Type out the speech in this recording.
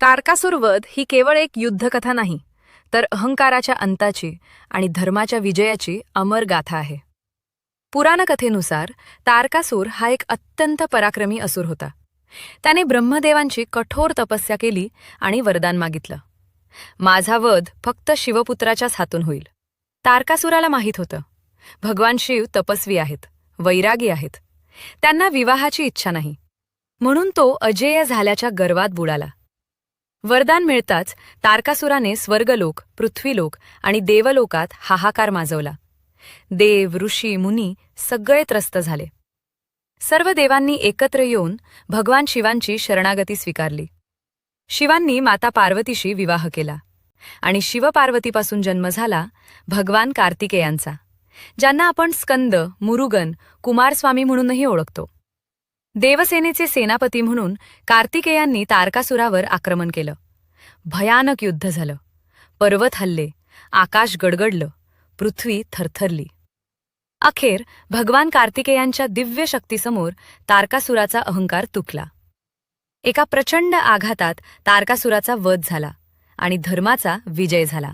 तारकासूर वध ही केवळ एक युद्धकथा नाही, तर अहंकाराच्या अंताची आणि धर्माच्या विजयाची अमर गाथा आहे. पुराणकथेनुसार तारकासूर हा एक अत्यंत पराक्रमी असुर होता. त्याने ब्रह्मदेवांची कठोर तपस्या केली आणि वरदान मागितलं. माझा वध फक्त शिवपुत्राच्याच हातून होईल. तारकासुराला माहीत होतं, भगवान शिव तपस्वी आहेत, वैरागी आहेत. त्यांना विवाहाची इच्छा नाही. म्हणून तो अजेय झाल्याच्या गर्वात बुडाला. वरदान मिळताच तारकासुराने स्वर्गलोक, पृथ्वीलोक आणि देवलोकात हाहाकार माजवला. देव, ऋषी, मुनी सगळे त्रस्त झाले. सर्व देवांनी एकत्र येऊन भगवान शिवांची शरणागती स्वीकारली. शिवांनी माता पार्वतीशी विवाह केला आणि शिवपार्वतीपासून जन्म झाला भगवान कार्तिकेयांचा, ज्यांना आपण स्कंद, मुरुगन, कुमारस्वामी म्हणूनही ओळखतो. देवसेनेचे सेनापती म्हणून कार्तिकेयांनी तारकासुरावर आक्रमण केलं. भयानक युद्ध झालं. पर्वत हलले, आकाश गडगडलं, पृथ्वी थरथरली. अखेर भगवान कार्तिकेयांच्या दिव्य शक्तीसमोर तारकासुराचा अहंकार तुटला. एका प्रचंड आघातात तारकासुराचा वध झाला आणि धर्माचा विजय झाला.